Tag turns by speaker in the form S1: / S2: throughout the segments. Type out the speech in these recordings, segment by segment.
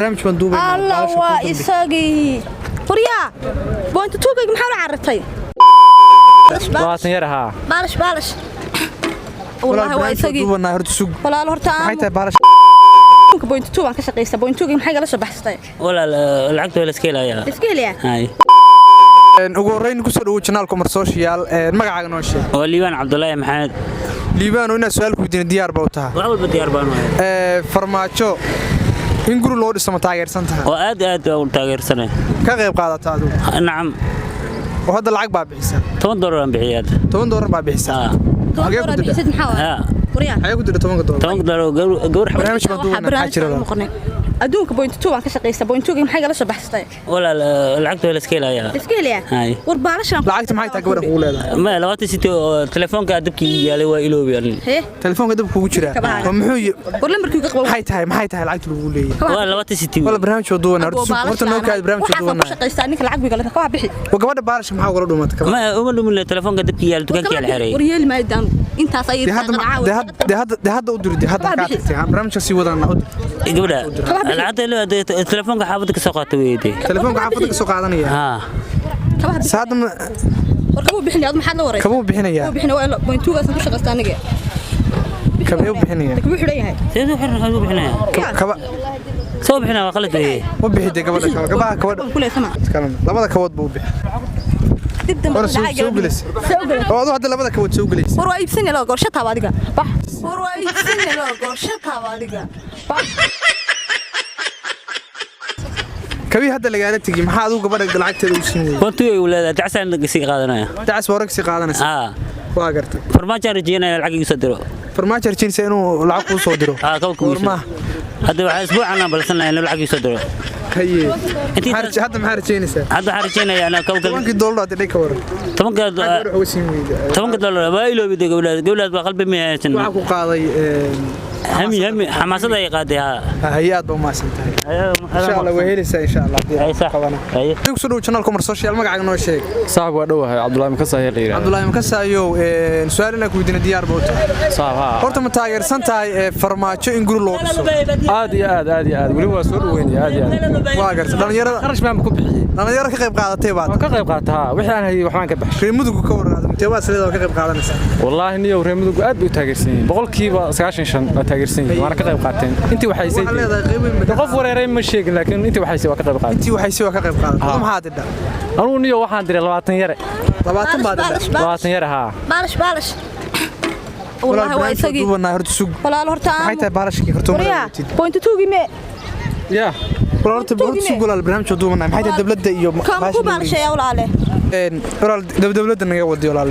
S1: برنامج مندوب
S2: الله وإساقي فريا بوينت توقي محاول عرفتي
S3: labaatan yar ahaa
S2: بالش والله هو إساقي
S1: دوبنا هرت سوق
S2: ولا الهرتان
S1: maxay tahay barash
S2: بوينت تو aan ka shaqeysta بوينت توقي maxay kala soo baxsatay
S4: ولا العقد ولا سكيلا
S2: iskeliya
S4: هاي
S1: ugu horeyn ku soo dhawo channel commer social magacaaga noo sheeg
S4: وليبان عبد الله محمد
S1: liibaan ina su'aal ku weydiin diyaar baa u tahay
S4: وأول بدي أربعة
S1: farmaajo in guri loo dhiso ma taageersan tahay
S4: وأد تاجر سنة
S1: ka qayb qaadataa adigu
S4: نعم
S1: oo hadda lacag baa bixisan
S4: $10 بعياد
S1: $10 baa bixisan
S2: Hagee ku dirtay maxaa فريا
S1: waxay ku dirtay $10
S4: $10
S1: barnaamij maduubna maxaa jira
S2: adduunka point 2 aan ka shaqeysta point 2 maxay kala soo baxsatay
S4: ولا العقد ولا سكيلا
S2: iskeliya
S4: هاي
S2: war baalashan
S1: lacagta maxay tahay gabadha kugu leedahay
S4: ما لو تسيتو تلفون كادبكي يالي وإلوبي
S2: hee
S1: telefoonka dab kugu jira oo muxuu
S2: war lambarkii ka qabo
S1: maxay tahay lacagta lagu leeyahay
S4: ولا لو تسيتو
S1: wala barnaamij maduubna horta noo kaad barnaamij maduubna
S2: waxaan shaqeysta ninka lacag biga ka bixi
S1: gabadha barash maxaa wala dhumatay
S4: ما أمر من التلفون كادبكي يالي تكنك يالي حري
S2: war yeel maadaan intaas ay
S1: hadda u dirdi hadda ka tagtay barnaamijka si wadana
S4: قبل العقد التلفون حافظك سقط ويدي
S1: telefoonka xaafadda ka soo qaadanaya
S4: ها
S1: saad
S2: war kabo bixin aad maxaad la wareey
S1: kabo bixinaya
S2: kabo bixin waa point 2 aan ku shaqeysta aniga
S1: kabo bixinaya
S2: kabo xidhan yahay
S4: سيدو حر هذو بحنا
S1: kaba
S4: سو بحنا وقلت إيه
S1: ma bixide gabadha gabadha
S2: kulay sama
S1: labada kabood buu bixi
S2: dib dambe
S1: war soo gelis oo adu hadda labada kabood soo gelis
S2: war waa iibsan loo gorsho taab adiga bax war waa iibsan loo gorsho taab adiga bax
S1: kabi hadda lagaala tagi maxaa adu gabadha lacagteeda u siin weeyay
S4: كنت ولا تعسان قصي قادنا
S1: taas warag si qaadanaysa
S4: ها
S1: waa gartay
S4: فرماجة رجينا العقد يصدروا
S1: farmaajo arjinsa inuu lacag ku soo diro
S4: ها كوكو
S1: warma
S4: هذا أسبوع أنا بلسنا إنه العقد يصدروا
S1: haye
S4: أنت
S1: hadda maxaa rajaynaysaa
S4: هذا حرجينا أنا كوكو
S1: $10 hadda ka waran
S4: طبعا
S1: wuxuu siin weeyay
S4: $10 ما إلو بدي قبل بقلب 100
S1: waxa ku qaaday
S4: هم حماسة هي قادها
S1: hayaad baa ma santahay insha Allah way helaysaa insha Allah
S4: أي صح أي
S1: ku soo dhawo channel commer social magacaaga noo sheeg
S3: saaxiib waa dhowahay Cabdullaahi Makasaayo la yiraahdo
S1: Cabdullaahi Makasaayo su'aalina ku weydiin diyaar baa u tahay
S3: saaxiib
S1: horta ma taageersan tahay farmaajo in guri loo dhiso
S3: aad iyo aad wali waa soo dhaweynaya aad iyo aad
S1: waa gartay dhalinyarada
S3: qarash baan ku bixiyay
S1: dhalinyarada ka qayb qaadatay baad
S3: ka qayb qaataa wixii aan hayay waxaan ka baxshay
S1: reemudugu ka waran intee waa saliid ka qayb qaadanaysa
S3: wallahi niyo reemudugu aad bay u taageersan yihiin boqolkiiba 95 waa taageersan yihiin waana ka qayb qaateen intii waxay
S1: waxaa leedahay qayb
S3: qof wareeray ma sheegin laakiin intii waxay waa ka qayb qaateen
S1: intii waxay waa ka qayb qaadatay maxaa dida
S3: anigu niyo waxaan diray 20 yare
S1: 20 baad dida
S3: 20 yare haa
S2: baalash والله هو إساقي
S1: دوبنا هرت سوق
S2: ولا الهرتان
S1: maxay tahay barashkii horta
S2: فريا point 2 me
S3: يا
S1: horta suuq walaal barnaamij duubana maxay tahay dawladda iyo
S2: كم ku baalshay walaale
S1: walaal dawladda naga wadi walaal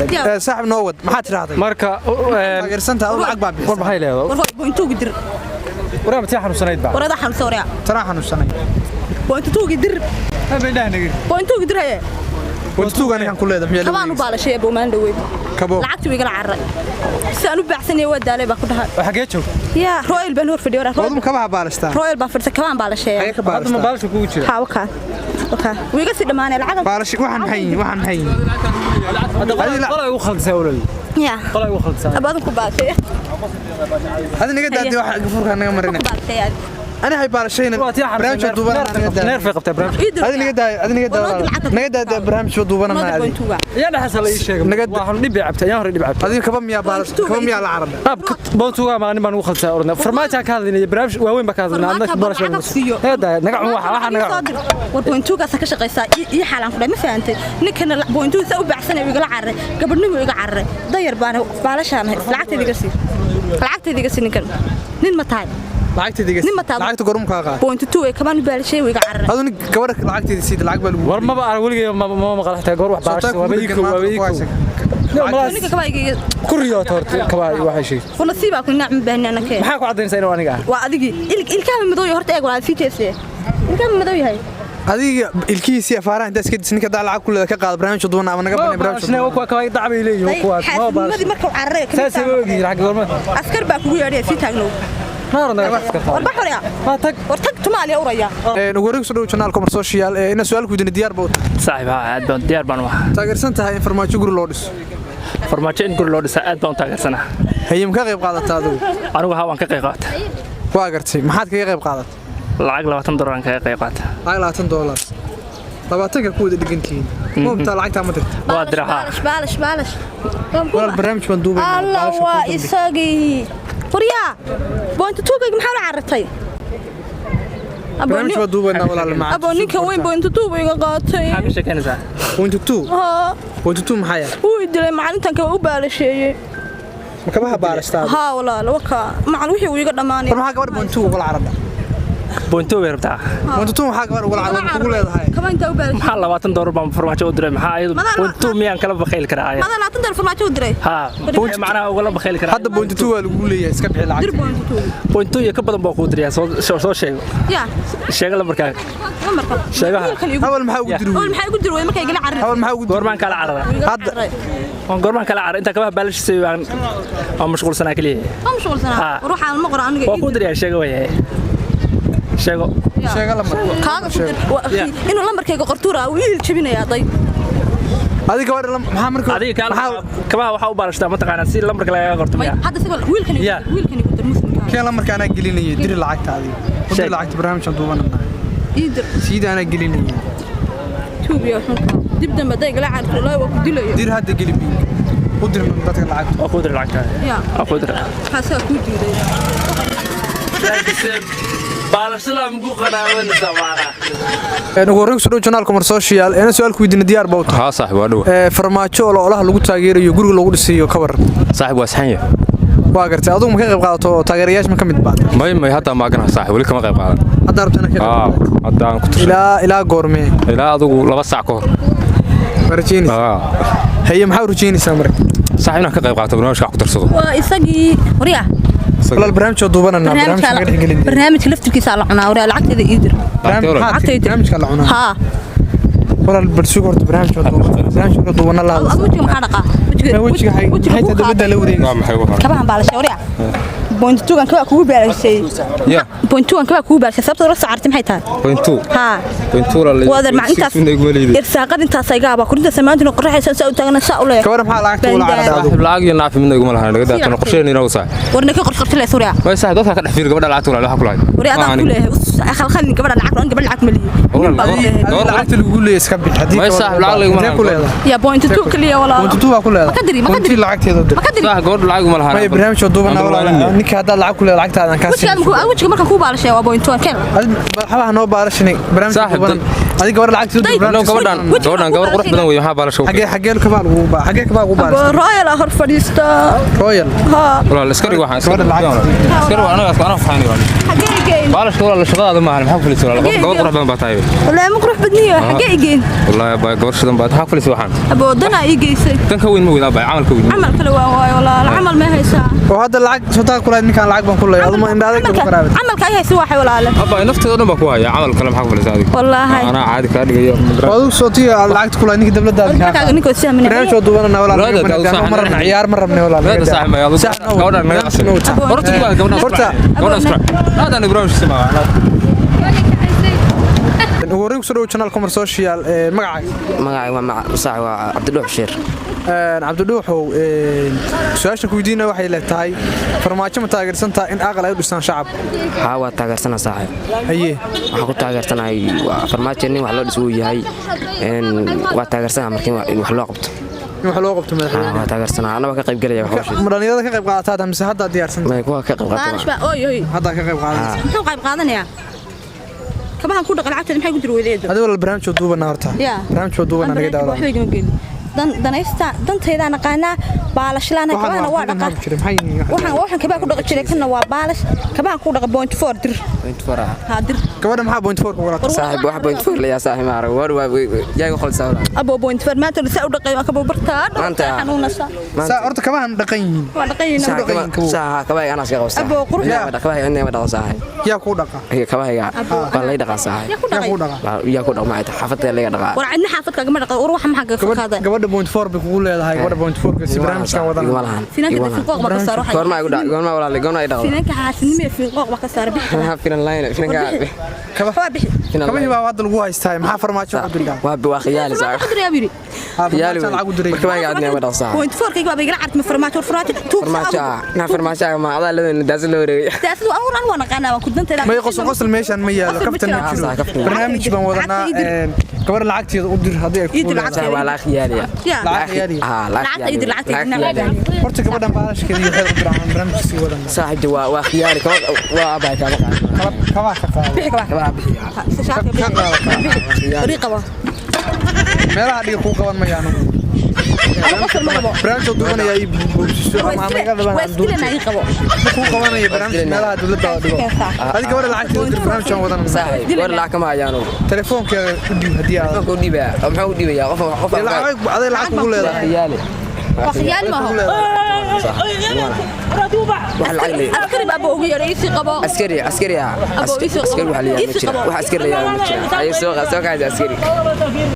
S1: saaxib noo wad maxaa tiraahday
S3: marka
S1: taageersanta oo lacag baa bixisay
S3: war maxay leedahay
S2: war point 2 dir
S3: waraa matii xanuunsanayd baa
S2: warada xanuunsan waraya
S1: tara xanuunsanay
S2: point 2 dir
S3: habeen dhahnagir
S2: point 2 dir haye
S1: wajtuugan aan ku leedahay miyaa
S2: kabaan u baalashay buu maan dhaweey
S1: kabo
S2: lacagtu wiiga carray saan u baaxsanay waa daalay baa ku dhahay
S3: waxa gee joog
S2: ya royal baan hor fadhiyo
S1: wadum kabaha baalashtaa
S2: royal baa fadhiyo kabaan baalashay
S1: ay ka
S3: hadda ma
S1: baalashtaa
S3: baalasha kugu jira
S2: ha waka wiiga si dhamaanay lacag
S1: baalash waxaan hayn
S3: hadda qolay ugu khaldisay walal
S2: ya
S3: qolay ugu khaldisay
S2: abaadan ku baashay
S1: hada naga daadi wax gafurka naga marina أنا هاي بارشين برامج دوبنا
S3: نير في قبته برامج
S1: نقد برامج دوبنا ما هذه
S3: يا ده حصل أي شيء نقد واحد نبي عبته يا هري نبي عبته
S1: هذه كم يا بارش كم يا العرب
S3: أب كت بونتوغا ما نبى نوخل سأورنا فرماتها كهذا برامج وين بكهذا عندك برامج هذا نقع واحد نقع
S2: بونتوغا سكش قيسا يحلم فلا ما فهمت نكنا بونتوغا سو بعسنا ويقول عرّ قبل نمو يقول عرّ ضير بانه بالشان لعقت دي قصي نكنا نين متاعي
S1: lacagta gorum ka qaad
S2: point 2 ee kaban baalshay wiiga carray
S1: aduna gabadha lacagteeda siid lacag bal
S3: war ma baa waligeey ma maqal xataa goor wax baashay waa
S2: ninka kabayga
S3: kuriyo torti kabay waxa shay
S2: nasiiba ku nacm baahnana kee
S3: maxaa ku cadeynaysaa inuu aniga
S2: waa adigi ilkaha madow horta eeg waa fiitese ilkaha madow yahay
S1: adiga ilkiisi afaaraha inta iska disninka daa lacag kulada ka qaad barnaamij duwana ama naga banay barnaamij
S3: duwana kuwa kabay dacbay leeyahay kuwa ma baashay
S2: marka carray
S3: saasay ogi lacag gorma
S2: askar baa kugu yeedhay si taagno wartag tumaaliya uraya
S1: ugu wareeg soo dhaw channel commer social ina su'aal ku weydiin diyaar baa
S5: saaxiib aad baan diyaar baan wax
S1: taageersan tahay in farmaajo guri loo dhiso
S5: farmaajo in guri loo dhiso aad baan taageersanahay
S1: hayim ka qayb qaadataa adigu
S5: anigu waan ka qayb qaatay
S1: waa gartay maxaad kaga qayb qaadatay
S5: lacag $20 aan kaga qayb qaata
S1: lacag $20 labaatanka ku wada dhigantihiin moobtaa lacagtaa ma dirta
S5: waa diraha
S2: baalash
S1: walaal barnaamij baan duubay
S2: alla waa isagii furiya boonta tuugayga maxaa la carartay
S1: barnaamij baan duubaynaa walaal macaan
S2: abo ninka weyn boonta tuugayga qaatay
S5: maxaa ka sheekanaysaa
S1: boonta tuu maxaa yahay
S2: wuu dilay macalintan ka u baalasheeyay
S1: ma kabaha baalashtaa
S2: haa walaal waka macalin wixii uu iga dhamaanay
S1: maxaa gabadh boonta tuu uga carada
S5: boonto way rabtaa
S1: boonta tuu maxaa gabadh uga carada kugu leedahay
S2: kaba inta u baalasheeyay
S5: maxaa $20 baan farmaajo u diray maxaa ayadu boonto miyaan kala bakayl karaa
S2: mada $20 farmaajo u diray
S5: ha boonto macnaha uga bakayl karaa
S1: hadda boonta tuu waa lagu leeyahay iska bixi lacag
S2: dir boonta tuug
S5: boonto iyo ka badan baa ku diriyaa soo sheego
S2: ya
S5: sheego lambarka sheegaha
S1: awal maxaa ugu diri
S2: awal maxaa ugu diri markay gala carray
S1: awal maxaa ugu diri
S5: goormaan kala carara
S1: hadda
S5: waan goormaan kala carara inta kabaha baalashisay aan mashquulsanaa kaliya
S2: ma mashquulsanaa ruuxa ma qora aniga
S5: waa ku diriyaa sheego way sheego
S1: lambar
S2: kaaga inuu lambarkayga qortuura uu ii jabinayaa day
S1: adiga gabadha maxaa markaa
S5: adiga kabaha waxa u baalashtaa mataqaanaa si lambarka laga qorto miya
S2: hadda sidoo wiilkani ku dar muslimka
S1: keen lambarka ana gelinayay diri lacagta adiga u diri lacagta barnaamijkan duubanana
S2: iidir
S1: siida ana gelinayay
S2: tuubiyo xunka dib dambe day gala carto ilaa waa ku dilayo
S1: dir hadda gelibi u dir dadka lacagta
S5: waa ku dir lacagta
S2: ya
S5: waa ku dir
S2: xasaa ku diiday
S5: baalashada mugu qanaawada samaara
S1: ugu horreyn soo channel kumar social ee su'aalku weydiina diyaar baa u tahay
S6: ها صاحب وادو
S1: farmaajo oo olaha lagu taageerayo guriga lagu dhisayo ka waran
S6: صاحب واسحنيه
S1: waa gartay adigu ma ka qayb qaadato taageerayaasha ma ka mid baad
S6: ما هذا ما كان صاحب ولي كما قيب قادن
S1: hadda rabtana ka
S6: هذا aan ku tirsan
S1: ilaa goormee
S6: ilaa adigu 2 saac ka hor
S1: marjiinis haye maxaa rujeenaysaa marka
S6: صاحبنا ka qayb qaato barnaamijka ku tirsado
S2: waa isagii wariya
S1: walaal barnaamijka duubanana barnaamijka ka gelin
S2: barnaamijka laftirkiisa la cunaa wariya lacagteeda iidir
S1: barnaamijka la cunaa
S2: ها
S1: walaal barsugo horta barnaamijka duubana la hadlo
S2: wajiga maxaa dhaqa
S1: wajiga hay dabada la wareegay
S2: kabahan baalashay wariya boonta tuugan kaba kugu baalashay
S6: ya
S2: boonta tuugan kaba kugu baalashay sababta la saartay maxay tahay
S6: pointu
S2: ها
S6: pointu la
S2: wadar ma intaas irsaaqad intaas ay gaaba kurinta samaantina qorraxaysan saa u taagna saa u leeyahay
S1: gabadha maxaa lacagta wala carada
S6: صاحب lacag iyo naafi midna iguma lahayn laga daatano qorsheyn inuu sax
S2: warna ka qorqortay suuriya
S6: way sax dadka ka dhaxfiir gabadha lacagta wala waxa ku lahayn
S2: wariya aad ku leeyahay khalkhalin gabadha lacag maliye
S1: lacagta lagu leeyahay iska bix hadii
S6: way sax lacag iguma
S1: ku leedahay
S2: يا بوينت تو كليه ولا
S1: بوينت تو waa ku leedahay
S2: ما كدري
S1: lacagteeda dir
S6: صح gabadha lacag iguma lahayn
S1: may barnaamijka duubana wala ninka hadda lacag ku leedahay lacagtaada ka
S2: وجهك marka ku baalashay waa بوينت 1 keen
S1: waxba noo baalashay barnaamijka duubana adiga gabadha lacagteeda
S6: gabadhan gabar qurux badan way waxa baalasho
S1: xagee ka baa lagu baa xagee ka baa lagu baalashay
S2: رويال هور فديستا
S1: royal
S2: ها
S6: wala iska dhig waxaan iska dhig anaga faani wala
S2: حقيقي
S6: baalasho wala shaqada ma ahan maxaa fulis wala gabar qurux badan baa tahay
S2: ولا ما قروح بدنيه حقيقي
S6: والله baa gabar shidan baa maxaa fulis waxaan
S2: ابو دنا يجيسay
S6: tan ka weyn ma wada baa amalka weyn
S2: عمل kale waa wala amal ma haysa
S1: oo hadda lacag soo taag kula ninkan lacag baan ku leeyahay aduma inda adag ku qaraabay
S2: amalka ay haysa waxa walaale
S6: aba nafteeda dhan baa ku haya amal kale maxaa fulis adiga
S2: والله
S6: ana caadi ka dhigayo
S1: aduu soo tiyo lacag kula ninka dawladda
S2: marka ninka sahmin
S1: barnaamijka duubana wala ciyaar ma rabnay wala
S6: هذا صاحب ما يلا gabadhan naga asal horta gabadhan hada ni barnaamij sama
S1: ugu horreyn soo channel kumar social
S7: magacay waa saaci waa Cabdiluux Bashiir
S1: cabdiluuxow su'aasha ku weydiina waxay leedahay farmaajo ma taageersantaa in aqal ay u dhistaan shacab
S7: haa waa taageersanaa saaci
S1: haye
S7: waxaan ku taageersanahay farmaajo nin wax loo dhiso uu yahay waa taageersanaa markii wax loo qabto
S1: in wax loo qabto madaxweynaha
S7: waa taageersanaa anaba ka qayb galaya wax
S1: dhalinyarada ka qayb qaadataa mise hadda diyaarsan
S7: ma kuwa ka qayb qaata
S1: hadda ka qayb qaadataa
S2: muxuu qayb qaadanayaa kabahan ku dhaqan lacagteeda maxay ku jir weydeedo
S1: adiga wala barnaamijka duubana horta barnaamijka duubana naga daawada
S2: danaysta dantayda naqaana baalashlaan kabaana waa dhaqa waxaan kabaa ku dhaqi jiray kana waa baalash kabaa ku dhaqa point 4 dir ha dir
S1: gabadha maxaa point 4 ku walaata
S7: saaxib wax point 4 la yaa saaxib ma arag war waa yaay qolsa
S2: abo point 4 maanta la soo dhaqay ka bartaa xanuunasa
S1: saa horta kabahan dhaqan yihiin
S2: waa dhaqan yihiin
S7: saa kabaa ana iska qabsa
S2: abo quruxda
S7: kabaa inay ma dhaqo saaxib
S1: yaa ku dhaqa
S7: kabaa baa lay dhaqa saaxib
S1: yaa ku dhaqa
S7: yaa ku dhaqa ma ay xafadda laga dhaqa
S2: war cidna xafadka ma dhaqa war wax maxaa ka fakaaday
S1: gabadha point 4 bay kugu leedahay gabadha point 4 ka si barnaamijkan wadana
S7: walahan
S2: finanka fi qooq ba ka saaro
S7: goorma ay dhaqa goorma walaal goorma ay dhaqa
S2: finanka xaasinimo fi qooq ba ka saaro
S7: ha finan line finanka
S1: kabahi baa hadda lagu haystaa maxaa farmaajo u dilaa
S7: waa khiyaali saaxib
S2: qadri abiri
S7: يالي كمان قاعدني ما صح
S2: بوينت 4 كيك بابا يقلع عرت من فرماتور
S7: فرماجة ما هذا اللي نداز له ري
S2: تاسدو أولا وأنا قانا وكنت أنت
S1: ما يقص قص الميشان ما يلا كفتنا برنامج بان ودنا كبر لعقتي ودير هذه
S7: ولا خيالي
S1: لا خيالي
S2: لعقتي
S1: horta gabadhan baalashkeedii waxay u diraan barnaamijkii wadan
S7: صاحب waa khiyaari waa abay ka
S1: kaba meelaha dhiga ku qaban mayaan barnaamijka duwanaya ay buubiso ama anaga dhaban ku qabanaya barnaamijka meelaha dawladda dhigo adiga gabadha lacagteeda u dir barnaamijkan wadan
S7: صاحب war lacag kama ayaano
S1: telefoonkeeda u dhiib hadii aad
S7: ku dhibaa maxaa u dhibaya qof
S1: aday lacag ugu leedahay
S7: khiyaali
S2: وخيال ما هو عسكري بابا أبو يريسي قبا
S7: عسكري عسكري
S2: أبو يسوق
S7: عسكري وحليا عسكري يا عسكري